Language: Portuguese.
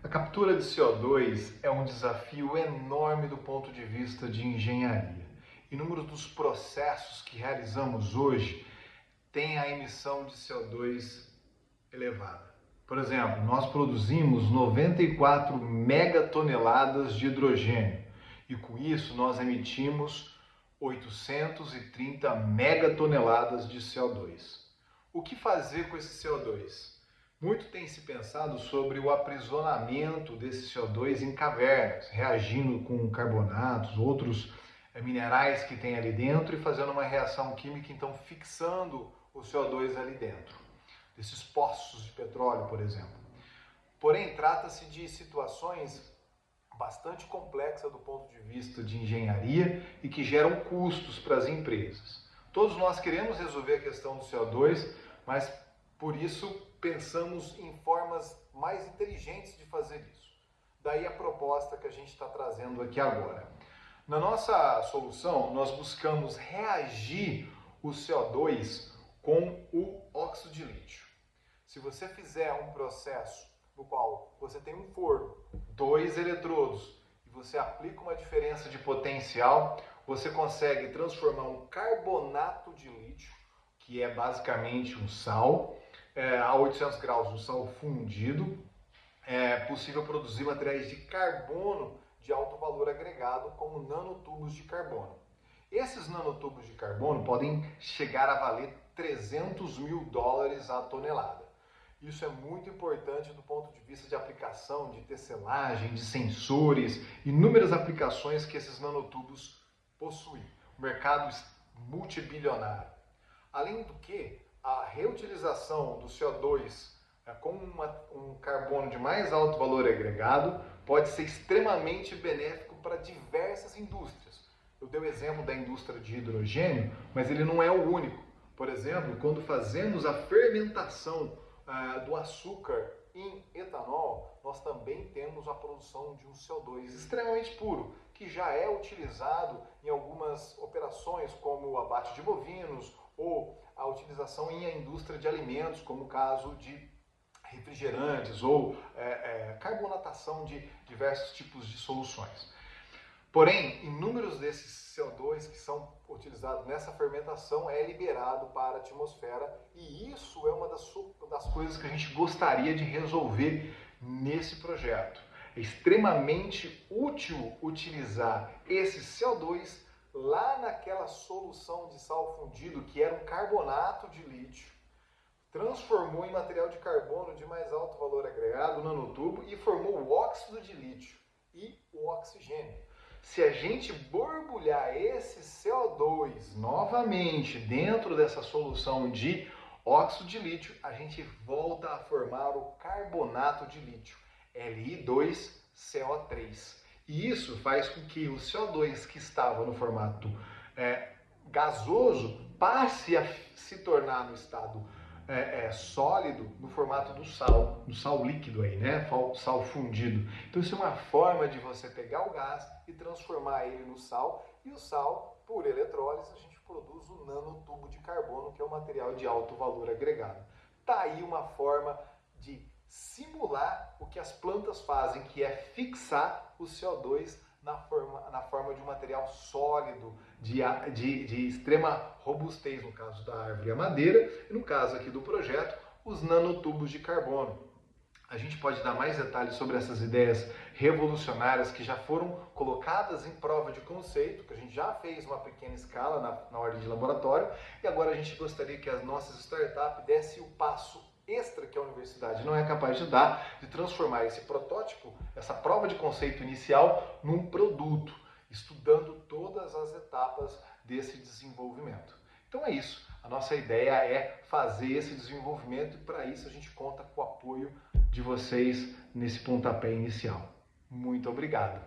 A captura de CO2 é um desafio enorme do ponto de vista de engenharia. Inúmeros dos processos que realizamos hoje têm a emissão de CO2 elevada. Por exemplo, nós produzimos 94 megatoneladas de hidrogênio e com isso nós emitimos 830 megatoneladas de CO2. O que fazer com esse CO2? Muito tem se pensado sobre o aprisionamento desse CO2 em cavernas, reagindo com carbonatos, outros minerais que tem ali dentro e fazendo uma reação química, então fixando o CO2 ali dentro, desses poços de petróleo, por exemplo. Porém, trata-se de situações bastante complexas do ponto de vista de engenharia e que geram custos para as empresas. Todos nós queremos resolver a questão do CO2, mas por isso pensamos em formas mais inteligentes de fazer isso. Daí a proposta que a gente está trazendo aqui agora. Na nossa solução, nós buscamos reagir o CO2 com o óxido de lítio. Se você fizer um processo no qual você tem um forno, 2 eletrodos, e você aplica uma diferença de potencial, você consegue transformar um carbonato de lítio, que é basicamente um sal, a 800 graus, um sal fundido. É possível produzir materiais de carbono de alto valor agregado, como nanotubos de carbono. Esses nanotubos de carbono podem chegar a valer $300 mil a tonelada. Isso é muito importante do ponto de vista de aplicação, de tecelagem, de sensores, inúmeras aplicações que esses nanotubos possuem. O mercado multibilionário. Além do que, a reutilização do CO2 com um carbono de mais alto valor agregado pode ser extremamente benéfico para diversas indústrias. Eu dei o exemplo da indústria de hidrogênio, mas ele não é o único. Por exemplo, quando fazemos a fermentação do açúcar em etanol, nós também temos a produção de um CO2 extremamente puro, que já é utilizado em algumas operações, como o abate de bovinos ou a utilização em a indústria de alimentos, como o caso de refrigerantes ou carbonatação de diversos tipos de soluções. Porém, inúmeros desses CO2 que são utilizados nessa fermentação é liberado para a atmosfera e isso é uma das coisas que a gente gostaria de resolver nesse projeto. É extremamente útil utilizar esse CO2 lá naquela solução de sal fundido que era um carbonato de lítio, transformou em material de carbono de mais alto valor agregado, nanotubo, e formou o óxido de lítio e o oxigênio. Se a gente borbulhar esse CO2 novamente dentro dessa solução de óxido de lítio, a gente volta a formar o carbonato de lítio, Li2CO3. E isso faz com que o CO2 que estava no formato gasoso passe a se tornar no estado sólido no formato do sal líquido aí, né? Sal fundido. Então isso é uma forma de você pegar o gás e transformar ele no sal, e o sal, por eletrólise, a gente produz o nanotubo de carbono, que é um material de alto valor agregado. Tá aí uma forma de simular o que as plantas fazem, que é fixar o CO2 na forma de um material sólido, de extrema robustez, no caso da árvore e a madeira, e no caso aqui do projeto, os nanotubos de carbono. A gente pode dar mais detalhes sobre essas ideias revolucionárias que já foram colocadas em prova de conceito, que a gente já fez uma pequena escala na ordem de laboratório, e agora a gente gostaria que as nossas startups dessem o passo extra que a universidade não é capaz de dar, de transformar esse protótipo, essa prova de conceito inicial, num produto, estudando todas as etapas desse desenvolvimento. Então é isso, a nossa ideia é fazer esse desenvolvimento e para isso a gente conta com o apoio de vocês nesse pontapé inicial. Muito obrigado!